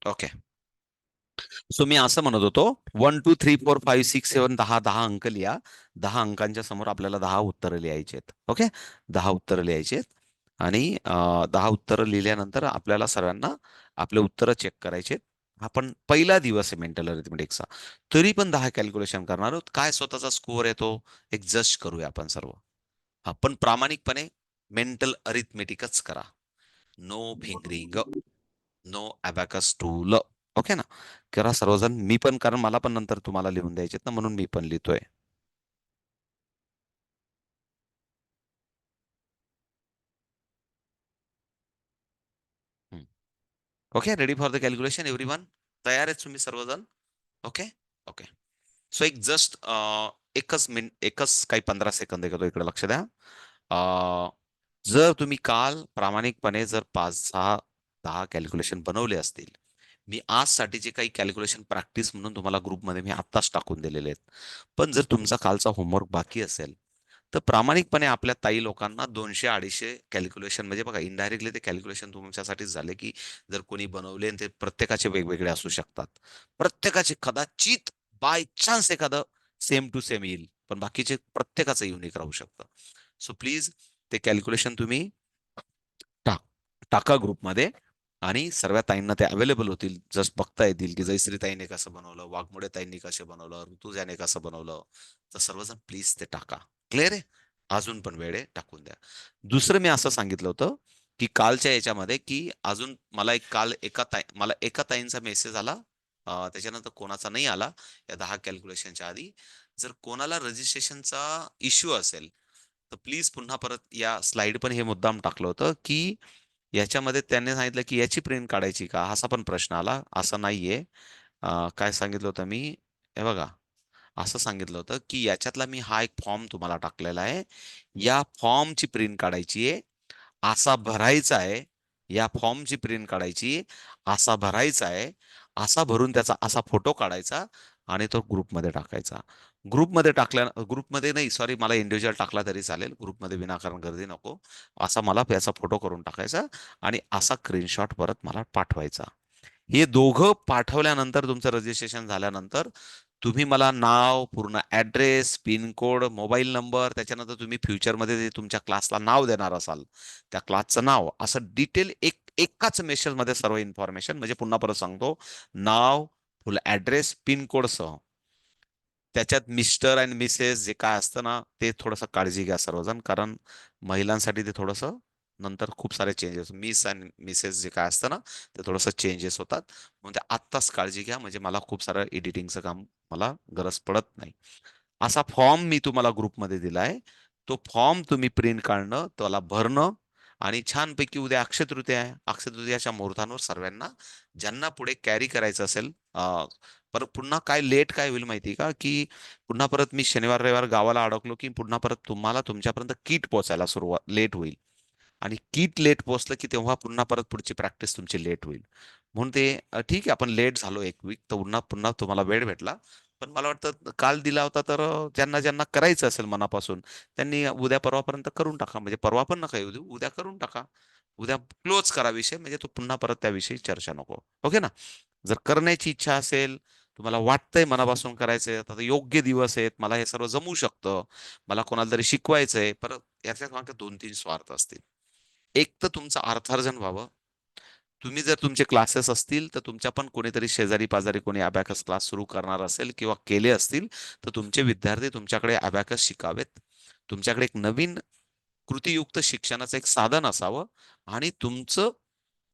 Okay. So मी असं म्हणत होतो, 1 2 3 4 5 6 7 10 अंक लिहा. 10 अंकांच्या समोर आपल्याला 10 उत्तरं लिहायची आहेत. ओके, 10 उत्तरं लिहायची आहेत. आणि 10 उत्तरं लिहिल्यानंतर आपल्याला सर्वांना आपले उत्तरं चेक करायचे. आपण पहिला दिवस आहे मेंटल अरिथमेटिक्सचा, तरी पण 10 कॅल्क्युलेशन करणार आहोत. काय स्वतःचा स्कोअर येतो एक जस्ट करूया आपण सर्व. आपण प्रामाणिकपणे मेंटल अरिथमेटिकच करा. No fingering, no abacus tool. Okay ना? करा सर्वजण. मी पण, कारण मला पण नंतर तुम्हाला लिहून द्यायचे ना, म्हणून मी पण लिहितोय. Okay, ready for the calculation everyone? तयार आहेत तुम्ही सर्वजण? ओके. ओके. सो एक जस्ट एकच मिनिट, एकच काही 15 सेकंद घेतो, इकडे लक्ष द्या. अ, जर तुम्ही काल प्रामाणिकपणे जर 5 6 10 कॅल्क्युलेशन बनवले असतील, मी आजसाठी जे काही कॅल्क्युलेशन प्रॅक्टिस म्हणून तुम्हाला ग्रुपमध्ये मी आत्ताच टाकून दिलेले आहेत. पण जर तुमचा कालचा होमवर्क बाकी असेल, तर प्रामाणिकपणे आपल्या ताई लोकांना 200 250 कॅल्क्युलेशन, म्हणजे बघा इनडायरेक्टली ते कॅल्क्युलेशन तुमच्यासाठीच झाले, की जर कोणी बनवले आणि ते प्रत्येकाचे वेगवेगळे असू शकतात. प्रत्येकाचे कदाचित बाय चान्स एखादं सेम टू सेम येईल, पण बाकीचे प्रत्येकाचं युनिक राहू शकतं. सो प्लीज ते कॅल्क्युलेशन तुम्ही टाक टाका ग्रुपमध्ये, आणि सर्व ताईंना ते अवेलेबल होतील. जस्ट बघता येतील की जयश्री ताईने कसं बनवलं, वाघमोडे ताईंनी कसं बनवलं, ऋतुजाने कसं बनवलं. तर सर्वजण प्लीज ते टाका. क्लिअर आहे? अजून पण वेळ आहे, टाकून द्या. दुसरं मी असं सांगितलं होतं की कालच्या याच्यामध्ये, की अजून मला एक काल मला एका ताईंचा मेसेज आला, त्याच्यानंतर कोणाचा नाही आला या 10 कॅल्क्युलेशनच्या आधी. जर कोणाला रजिस्ट्रेशनचा इश्यू असेल, तर प्लीज पुन्हा परत या स्लाइड पण हे मुद्दाम टाकलं होतं, की याच्यामध्ये त्यांनी सांगितलं की याची प्रिंट काढायची का, असा पण प्रश्न आला. असं नाहीये. काय सांगितलं होतं मी, हे बघा, असं सांगितलं होतं की याच्यातला मी हा एक फॉर्म तुम्हाला टाकलेला आहे, या फॉर्मची प्रिंट काढायची आहे, असा भरायचा आहे. या फॉर्मची प्रिंट काढायची, असा भरायचा आहे, असा भरून त्याचा असा फोटो काढायचा आणि तो ग्रुपमध्ये टाकायचा. ग्रुपमध्ये नाही, सॉरी, मला इंडिव्हिज्युअल टाकला तरी चालेल, ग्रुपमध्ये विनाकारण गर्दी नको. असा मला याचा फोटो करून टाकायचा आणि असा स्क्रीनशॉट परत मला पाठवायचा. हे दोघं पाठवल्यानंतर, तुमचं रजिस्ट्रेशन झाल्यानंतर, तुम्ही मला नाव, पूर्ण address, pin code, mobile number, त्याच्यानंतर तुम्ही फ्युचरमध्ये जे तुमच्या क्लासला नाव देणार असाल, त्या क्लासचं नाव, असं डिटेल एकाच मेसेजमध्ये सर्व इन्फॉर्मेशन, म्हणजे पुन्हा परत सांगतो, नाव, फुल ऍड्रेस, पिन कोड सह. त्याच्यात मिस्टर अँड मिसेस जे काय असतं ना, ते थोडंसं काळजी घ्या सर्वजण, कारण महिलांसाठी ते थोडंसं नंतर खूप सारे चेंजेस, मिस अँड मिसेस जे काय असतं ना, ते थोडंसं चेंजेस होतात. म्हणजे आत्ताच काळजी घ्या, म्हणजे मला खूप सारं एडिटिंगचं काम मला गरज पडत नाही. असा फॉर्म मी तुम्हाला ग्रुपमध्ये दिलाय. तो फॉर्म तुम्ही प्रिंट काढणं, त्याला भरणं, आणि छानपैकी उद्या अक्षय तृतीया आहे. अक्षय तृतीयाच्या मुहूर्तावर सर्वांना, ज्यांना पुढे कॅरी करायचं असेल, पर पुन्हा काय लेट काय होईल माहिती का, की पुन्हा परत मी शनिवार रविवार गावाला अडकलो, की पुन्हा परत तुम्हाला तुमच्यापर्यंत किट पोहोचायला सुरुवात लेट होईल. आणि किट लेट पोहोचलं की तेव्हा पुन्हा परत पुढची प्रॅक्टिस तुमची लेट होईल. म्हणून ते ठीक आहे, आपण लेट झालो एक वीक, तर पुन्हा पुन्हा तुम्हाला वेळ भेटला. पण मला वाटतं काल दिला होता, तर ज्यांना ज्यांना करायचं असेल मनापासून, त्यांनी उद्या परवापर्यंत करून टाका. म्हणजे परवा पण नका येऊ देऊ, उद्या करून टाका. उद्या क्लोज करा विषय, म्हणजे तो पुन्हा परत त्याविषयी चर्चा नको. ओके ना? जर करण्याची इच्छा असेल, तुम्हाला वाटतंय मनापासून करायचंय, आता योग्य दिवस आहेत, मला हे सर्व जमू शकतं, मला कोणाला तरी शिकवायचंय, परत याच्यात मागे 2 3 स्वार्थ असतील. एक तर तुमचं अर्थार्जन व्हावं. तुम्ही जर तुमचे क्लासेस असतील, तर तुमच्या पण कोणीतरी शेजारी पाजारी कोणी अबॅकस क्लास सुरू करणार असेल किंवा केले असतील, तर तुमचे विद्यार्थी तुमच्याकडे अबॅकस शिकावेत. तुमच्याकडे एक नवीन कृतीयुक्त शिक्षणाचं एक साधन असावं, आणि तुमचं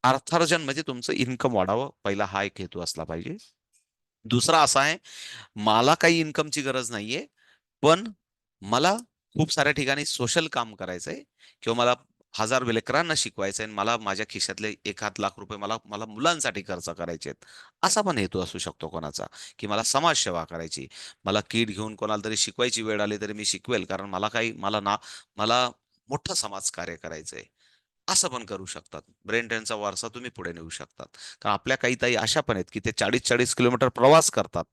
अर्थार्जन म्हणजे तुमचं इन्कम वाढावं. पहिला हा एक हेतू असला पाहिजे. दुसरा असा आहे, मला काही इन्कमची गरज नाहीये, पण मला खूप साऱ्या ठिकाणी सोशल काम करायचंय, किंवा मला 1000 लेकरांना शिकवायचंय, आणि मला माझ्या खिशातले 1 लाख रुपये मला मला मुलांसाठी खर्च करायचे आहेत. असा पण हेतू असू शकतो कोणाचा, की मला समाजसेवा करायची, मला किट घेऊन कोणाला तरी शिकवायची वेळ आली तरी मी शिकवेल, कारण मला मोठं समाजकार्य करायचंय. असं पण करू शकतात. ब्रेन ट्रेनचा वारसा तुम्ही पुढे नेऊ शकतात. कारण आपल्या काही ताई अशा पण आहेत, की ते 40-40 किलोमीटर प्रवास करतात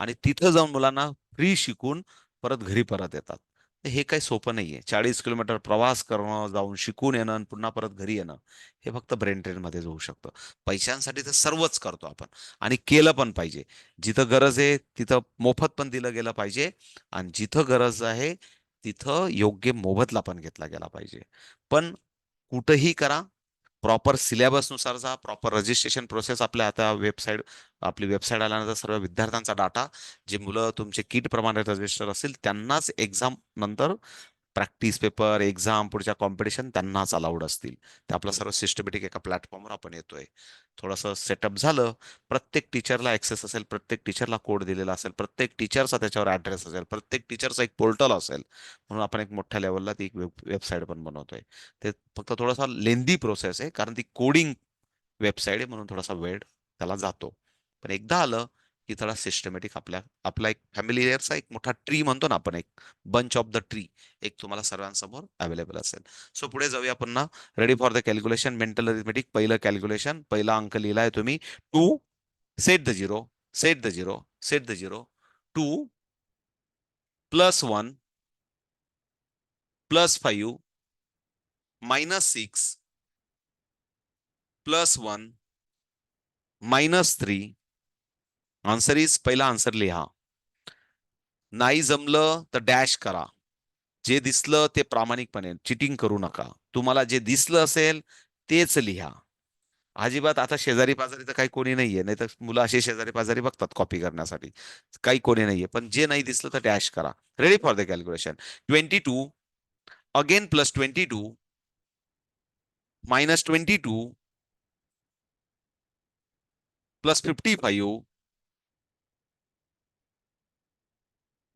आणि तिथं जाऊन मुलांना फ्री शिकून परत घरी परत येतात. हे काही सोपं नाहीये. 40 किलोमीटर प्रवास करणं, जाऊन शिकून येणं आणि पुन्हा परत घरी येणं, हे फक्त ब्रेन ट्रेन मध्येच होऊ शकतं. पैशांसाठी तर सर्वच करतो आपण आणि केलं पण पाहिजे. जिथं गरज आहे तिथं मोफत पण दिलं गेलं पाहिजे आणि जिथं गरज आहे तिथं योग्य मोबदला पण घेतला गेला पाहिजे. पण कुठंही करा, प्रॉपर सिलेबसनुसार जा, प्रॉपर रजिस्ट्रेशन प्रोसेस. आपल्या आता आपली वेबसाईट आल्यानंतर सर्व विद्यार्थ्यांचा डाटा, जे मुलं तुमचे किट प्रमाणे रजिस्टर असतील त्यांनाच एक्झाम नंतर प्रॅक्टिस पेपर, एक्झाम, पुढच्या कॉम्पिटिशन त्यांनाच अलाउड असतील. ते आपलं सर्व सिस्टमॅटिक एका प्लॅटफॉर्मवर आपण येतोय. थोडंसं सेटअप झालं, प्रत्येक टीचरला ऍक्सेस असेल, प्रत्येक टीचरला कोड दिलेला असेल, प्रत्येक टीचरचा त्याच्यावर ऍड्रेस असेल, प्रत्येक टीचरचा एक पोर्टल असेल, म्हणून आपण एक मोठ्या लेवलला ती एक वेबसाईट पण बनवतोय. ते फक्त थोडासा लेंदी प्रोसेस आहे, कारण ती कोडिंग वेबसाईट आहे म्हणून थोडासा वेळ त्याला जातो. पण एकदा आलं की थोडा सिस्टमॅटिक आपला एक फॅमिलीचा एक मोठा ट्री म्हणतो ना आपण, एक बंच ऑफ द ट्री एक तुम्हाला सर्वांसमोर अवेलेबल असेल. सो पुढे जाऊया आपण ना. Ready for the calculation. Mental arithmetic. पहिलं कॅल्क्युलेशन, पहिला अंक लिहिलाय तुम्ही. 2 set the zero, set the zero, set the zero. 2 +1 +5 -6 +1 -3. Answer is, पहिला आन्सर लिहा. नाही जमलं तर डॅश करा. जे दिसलं ते प्रामाणिकपणे, चिटिंग करू नका. तुम्हाला जे दिसलं असेल तेच लिहा. अजिबात आता शेजारी पाजारी तर काही कोणी नाहीये, नाही तर मुलं असे शेजारी पाजारी बघतात कॉपी करण्यासाठी. काही कोणी नाहीये, पण जे नाही दिसलं तर डॅश करा. Ready for the calculation. 22 again +22 -22 +55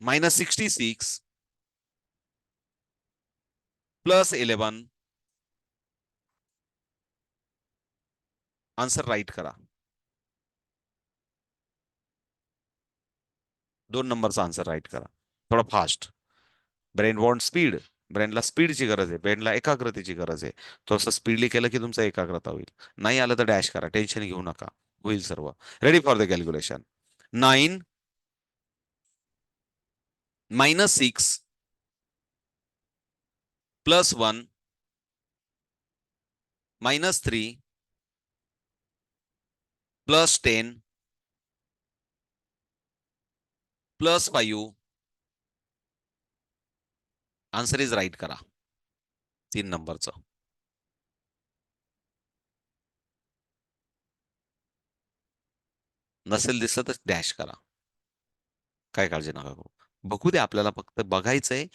-66 +11. Answer right करा. 2 नंबरचा आन्सर राईट करा. थोडा फास्ट. Brain want speed. ब्रेनला स्पीडची गरज आहे, ब्रेनला एकाग्रतेची गरज आहे. थोडंसं स्पीडली केलं की तुमचं एकाग्रता होईल. नाही आलं तर डॅश करा, टेन्शन घेऊ नका, होईल सर्व. Ready for the calculation. 9 -6 +1 -3 +10 +5. Answer is write करा. 3 नंबरचं. नसेल दिसलं तर डॅश करा. काय काळजी नका करू. बघू दे आपल्याला, फक्त बघायचंय.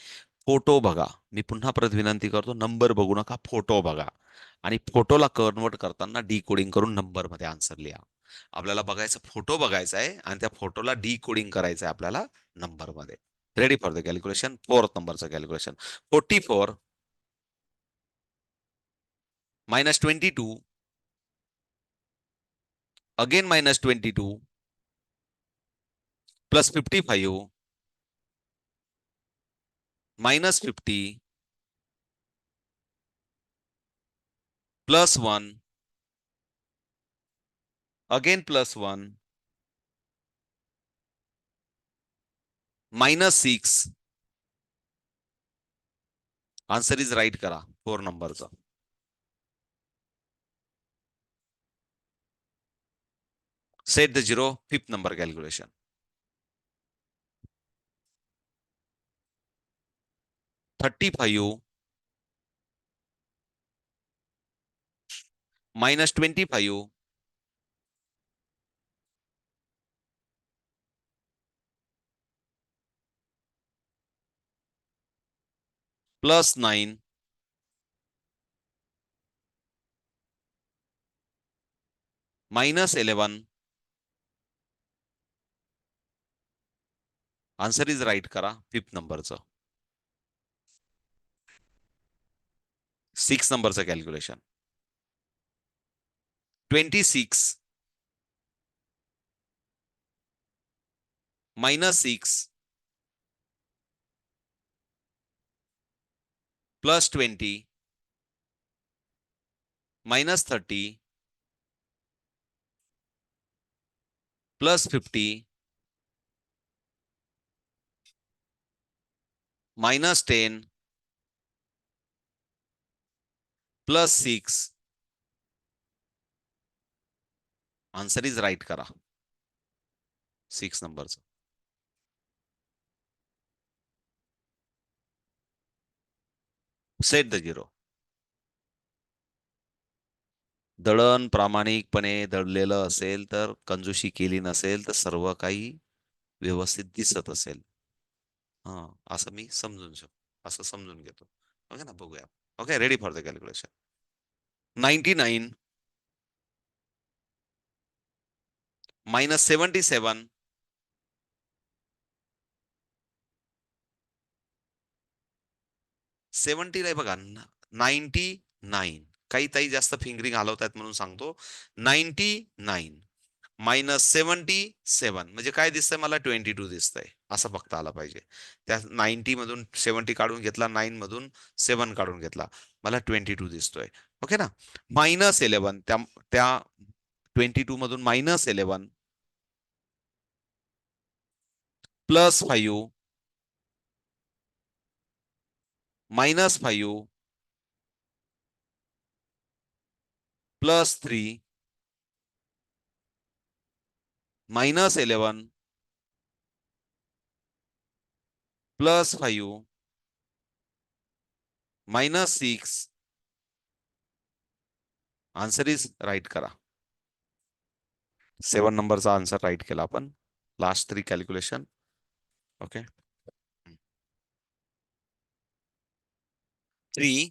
फोटो बघा. मी पुन्हा परत विनंती करतो, नंबर बघू नका, फोटो बघा. आणि फोटोला कन्वर्ट करताना डिकोडिंग करून नंबर मध्ये आन्सर लिहा. आपल्याला बघायचं, फोटो बघायचा आहे आणि त्या फोटोला डिकोडिंग करायचं आहे आपल्याला नंबर मध्ये. Ready for the calculation. 4th नंबरचं calculation. 44 -22 again -22 +55 -50 +1 again +1 -6. Answer is write करा 4 नंबरचं. Set the zero. 5th number calculation. 35 -25 +9 -11. Answer is write करा 5th नंबरचं. 6 नंबरचं कॅल्क्युलेशन. 26 -6 +20 -30 +50 -10 +6. आन्सर इज राईट करा 6 नंबरचं. Set the zero. दळण प्रामाणिकपणे दळलेलं असेल तर कंजूशी केली नसेल तर सर्व काही व्यवस्थित दिसत असेल. हा, असं मी समजून शकतो, असं समजून घेतो. ओके ना, बघूया. Okay, ready for the calculation. 99 -77 70 आहे बघा. 99. काही ताई जास्त फिंगरिंग हलवतायत म्हणून सांगतो. 99 -77 म्हणजे काय दिसतंय मला? 22 दिसतंय. असं बघता आलं पाहिजे. त्या 90 मधून 70 काढून घेतला, 9 मधून 7 काढून घेतला, मला 22 दिसतोय. ओके ना. -11 त्या त्या 22 मधून -11 +5 -5 +3 -11 +5 -6. आन्सर इज राईट करा. 7 नंबरचा आन्सर राईट केला आपण. Last 3 calculation. Okay. 3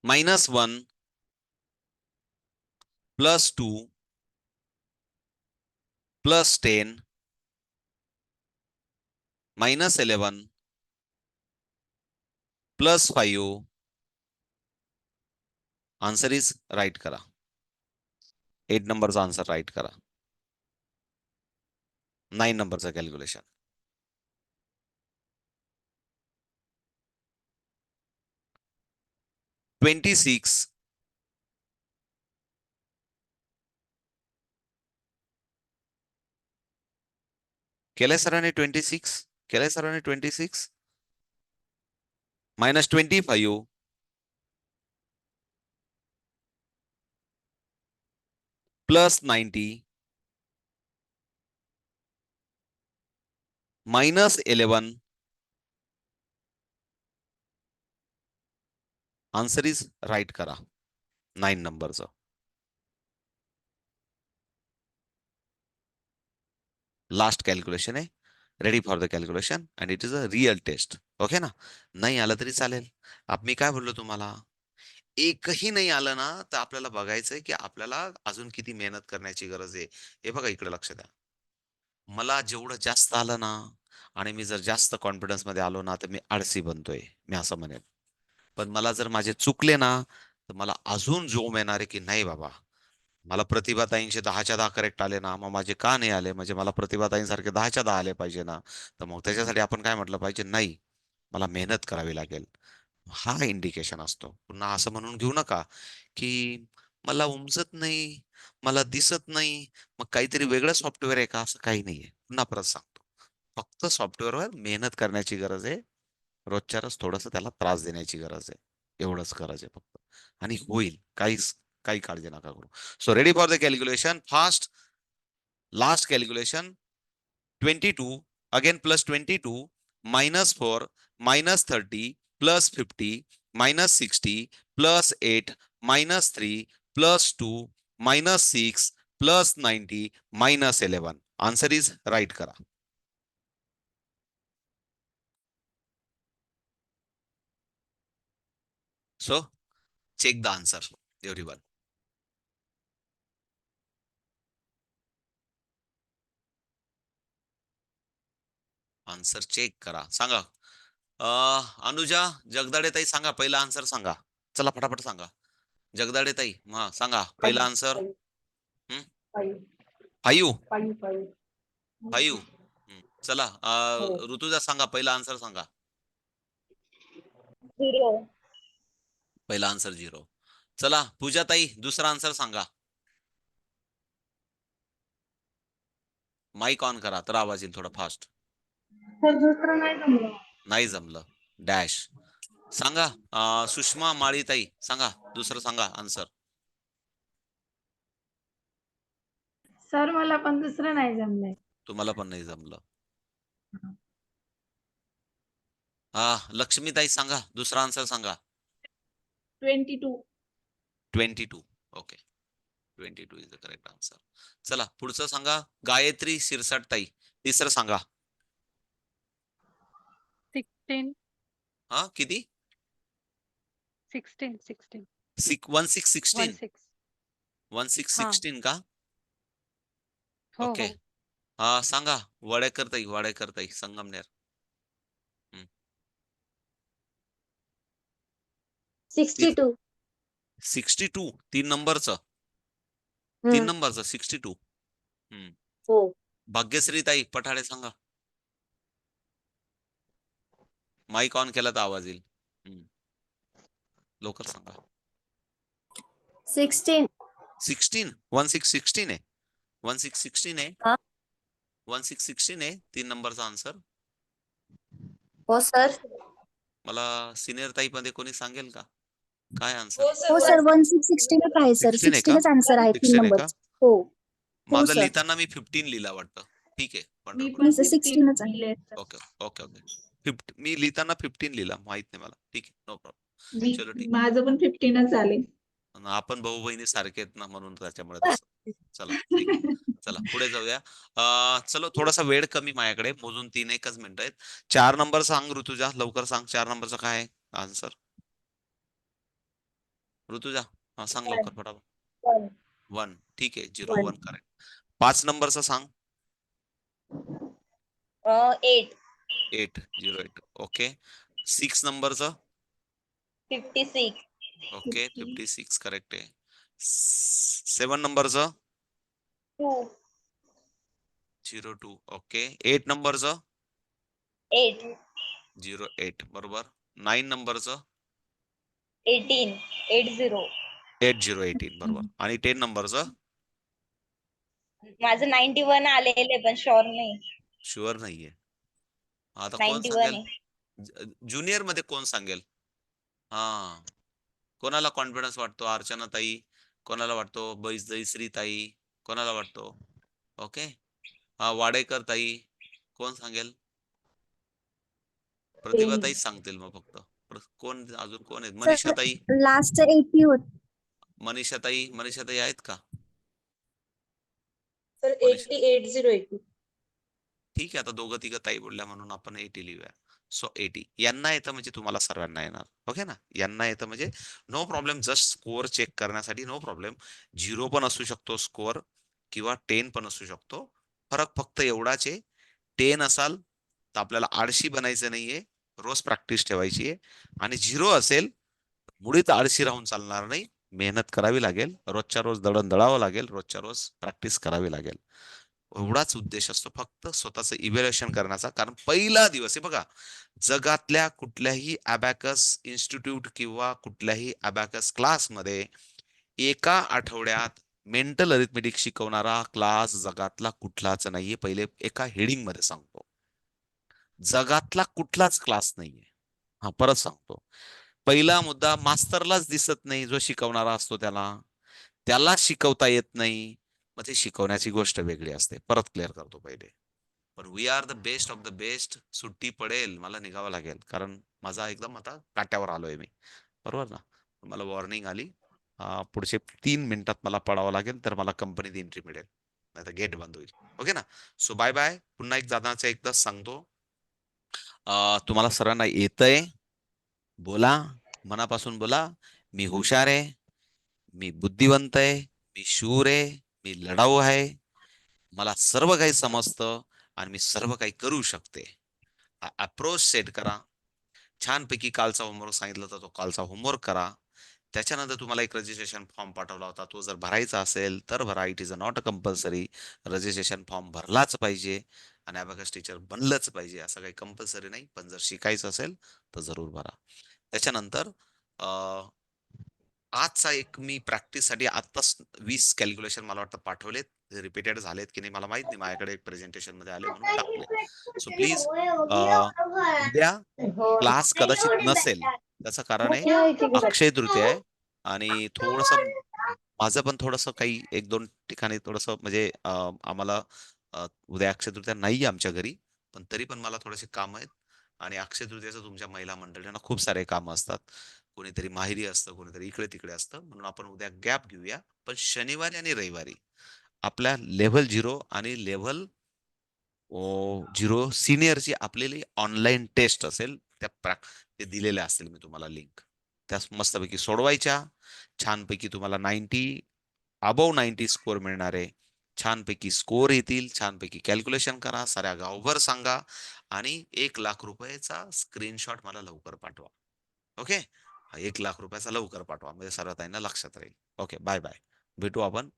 -1 +2 +10 -11 +5. Answer is write करा. 8 नंबरचा आन्सर राईट करा. 9 नंबरचं कॅल्क्युलेशन. 26 केलंय सरांनी. 26 केलंय सरांनी. 26 -25 +90 -11. आन्सर इज राईट करा 9 नंबरचं. लास्ट कॅल्क्युलेशन आहे. Ready for the calculation and it is a real test. Okay ना. नाही आलं तरी चालेल. मी काय बोललो तुम्हाला? एकही नाही आलं ना, तर आपल्याला बघायचंय की आपल्याला अजून किती मेहनत करण्याची गरज आहे. हे बघा, इकडे लक्ष द्या. मला जेवढं जास्त आलं ना, आणि मी जर जास्त कॉन्फिडन्स मध्ये आलो ना, तर मी आळसी बनतोय, मी असं म्हणेन. पण मला जर माझे चुकले ना, तर मला अजून जोम येणार आहे की नाही बाबा, मला प्रतिभाताईंचे 10च्या 10 करेक्ट आले ना, मग माझे का नाही आले? म्हणजे मला प्रतिभाताईंसारखे 10च्या 10 आले पाहिजे ना. तर मग त्याच्यासाठी आपण काय म्हटलं पाहिजे? नाही, मला मेहनत करावी लागेल. हा इंडिकेशन असतो. पुन्हा असं म्हणून घेऊ नका की मला उमजत नाही, मला दिसत नाही, मग काहीतरी वेगळं सॉफ्टवेअर आहे का? असं काही नाहीये. पुन्हा परत सांगतो. फक्त सॉफ्टवेअरवर मेहनत करण्याची गरज आहे. रोजच्या रोज थोडंसं त्याला त्रास देण्याची गरज आहे. एवढंच गरज आहे फक्त. आणि होईल. काही काळजी नका करू. So ready for the calculation. Fast. Last calculation. 22 again +22 -4 -30 +50 -60 +8 -3 +2 -6 +90 -11. Answer is write करा. So check the answer everyone. Answer check करा. सांगा. अनुजा जगदाडे ताई, सांगा पहिला आन्सर सांगा. चला फटाफट सांगा. जगदाडे ताई, हा सांगा पहिला आन्सर. 5. 5. चला, ऋतुजा सांगा पहिला आन्सर सांगा. 0. पहिला आन्सर 0. चला पूजा ताई, दुसरा आन्सर सांगा. माईक ऑन करा तर आवाज येईल थोडा फास्ट. तर दुसरं नाही जमलं. नाही जमलं. डॅश. सांगा सुषमा माळीताई सांगा दुसरं सांगा आन्सर. सर मला पण दुसरं नाही जमलंय. तुम्हाला पण नाही जमलं. लक्ष्मीताई सांगा दुसरा आन्सर सांगा. 22. 22. Okay. 22 is the correct answer. चला पुढचं सांगा. गायत्री शिरसाट ताई तिसरं सांगा. 16. किती? 16. 16. 1616. 16. 1616 का? हो ओके. हो. सांगा वाडेकर ताई संगमनेर. 62. 62 3 नंबरचं 62. हो. भाग्यश्री ताई पठाडे सांगा. माईक ऑन केला तर आवाज येईल. लवकर सांगा. 16. 16 1616 आहे. 1616 आहे. हा. 1616 आहे 3 नंबरचा आन्सर. हो सर. मला सिनियर ताई मध्ये कोणी सांगेल का काय आन्सर? हो सर 1616 आहे सर. 16 आहे का? 16च आन्सर आहे 3 16 आहे का? नंबर. हो. माझं सर. लिहिताना मी 15 लिहिला वाटतं. ठीक आहे मी पंढरपूर. पण 16च आहे. Okay okay okay. मी लिहिताना 15 लिहिला माहित नाही मला. ठीक आहे नो प्रॉब्लेम. चलो ठीक. माझं पण 15च झाले. आपण भाऊ बहिणी सारखे आहेत ना म्हणून त्याच्यामुळे तसं. चला ठीक आहे. चला पुढे जाऊया. चलो थोडासा वेळ कमी माझ्याकडे मोजून 1 मिनिट आहेत. 4 नंबर सांग ऋतुजा लवकर सांग 4 नंबरचा काय आहे आन्सर? ऋतुजा सांग लवकर फटाफट. 1 ठीक आहे 01 करेक्ट. 5 नंबरचा सांग. 8. 808 ओके. 6 नंबरचं 56. ओके 56 करेक्ट आहे. 7 नंबरचं 2. 02 ओके. 8 नंबरचं 8. 08 बरोबर. 9 नंबरचं 18. 80. 8018 बरोबर. आणि 10 नंबरचं माझं 91 आलेले पण शुअर नाही. शुअर नाहीये. आता कोण 91 सांगेल? आहे. ज्युनियर मध्ये कोण सांगेल? कोणाला कॉन्फिडन्स वाटतो? अर्चना ताई कोणाला वाटतो? जयश्री ताई कोणाला वाटतो? ओके. वाडेकर ताई कोण सांगेल? प्रतिभा ताई सांगतील मग फक्त. कोण अजून कोण आहेत? मनीषा ताई. लास्ट 80 होत. मनीषा ताई आहेत का? सर 80. ठीक आहे आता दोघं तिघं ताई बोलल्या म्हणून आपण 80 लिहूया. सो 80 यांना येतं म्हणजे तुम्हाला सर्वांना येणार. ओके ना. यांना येतं म्हणजे no problem. Just score check करण्यासाठी नो प्रॉब्लेम. 0 पण असू शकतो स्कोअर किंवा 10 पण असू शकतो. फरक फक्त एवढाच आहे. 10 असाल तर आपल्याला आळशी बनायचं नाहीये. रोज प्रॅक्टिस ठेवायची आहे. आणि 0 असेल मुळीच आळशी राहून चालणार नाही. मेहनत करावी लागेल. रोजच्या रोज दळण दळावं लागेल. रोजच्या रोज प्रॅक्टिस करावी लागेल. एवढाच उद्देश असतो फक्त स्वतःचं इव्हॅल्युएशन करण्याचा. कारण पहिला दिवस आहे बघा. जगातल्या कुठल्याही अबॅकस इन्स्टिट्यूट किंवा कुठल्याही अबॅकस क्लासमध्ये एका आठवड्यात मेंटल अरिथमेटिक शिकवणारा क्लास जगातला कुठलाच नाहीये. पहिले एका हेडिंग मध्ये सांगतो. जगातला कुठलाच क्लास नाहीये. परत सांगतो. पहिला मुद्दा मास्तरलाच दिसत नाही जो शिकवणारा असतो त्याला शिकवता येत नाही. मग ते शिकवण्याची गोष्ट वेगळी असते. परत क्लिअर करतो पहिले. पण we are the best of the best. सुट्टी पडेल मला निघावं लागेल कारण माझा एकदम आता काट्यावर आलोय मी. बरोबर ना. मला वॉर्निंग आली. पुढचे 3 मिनिटात मला पडावं लागेल तर मला कंपनीत एंट्री मिळेल. नाही तर गेट बंद होईल. ओके ना. So bye bye. पुन्हा एकदाच सांगतो. तुम्हाला सर्वांना येतंय. बोला मनापासून बोला. मी हुशार आहे. मी बुद्धिवंत आहे. मी शूर आहे. मी लढाऊ आहे. मला सर्व काही समजतं आणि मी सर्व काही करू शकते. अप्रोच सेट करा. छानपैकी कालचा होमवर्क सांगितलं तर तो कालचा होमवर्क करा. त्याच्यानंतर तुम्हाला एक रजिस्ट्रेशन फॉर्म पाठवला होता. तो जर भरायचा असेल तर भरा. It is not a compulsory. Registration form भरलाच पाहिजे आणि अबॅकस टीचर बनलंच पाहिजे असं काही कंपल्सरी नाही. पण जर शिकायचं असेल तर जरूर भरा. त्याच्यानंतर आजचा एक मी प्रॅक्टिससाठी आत्ताच 20 कॅल्क्युलेशन मला वाटतं पाठवलेत. रिपीटेड झालेत की नाही मला माहित नाही, माझ्याकडे एक प्रेझेंटेशन मध्ये आले म्हणून टाकले. सो प्लीज उद्या क्लास कदाचित नसेल, त्याचं कारण आहे अक्षय तृतीया आहे आणि थोडस माझं पण थोडस काही 1-2 ठिकाणी थोडस म्हणजे आम्हाला उद्या अक्षय तृतीया नाहीये आमच्या घरी, पण तरी पण मला थोडेसे काम आहेत. आणि अक्षय तृतीयाचं तुमच्या महिला मंडळींना खूप सारे कामं असतात, कोणीतरी माहेरी असतं, कोणीतरी इकडे तिकडे असतं, म्हणून आपण उद्या गॅप घेऊया. पण शनिवारी आणि रविवारी आपल्या लेव्हल 0 आणि लेव्हल 0 सिनियरची आपल्याला ऑनलाईन टेस्ट असेल, ते दिलेल्या असतील मी तुम्हाला लिंक, त्या मस्तपैकी सोडवायच्या. छानपैकी तुम्हाला 90 अबव 90 स्कोर मिळणार आहे. छानपैकी स्कोर येतील, छानपैकी कॅल्क्युलेशन करा, साऱ्या गावभर सांगा आणि 1,00,000 रुपयाचा स्क्रीनशॉट मला लवकर पाठवा. ओके, 1,00,000 रुपयाचा लवकर पाठवा म्हणजे सर्व ताईंना लक्षात राहील. ओके, बाय बाय, भेटू आपण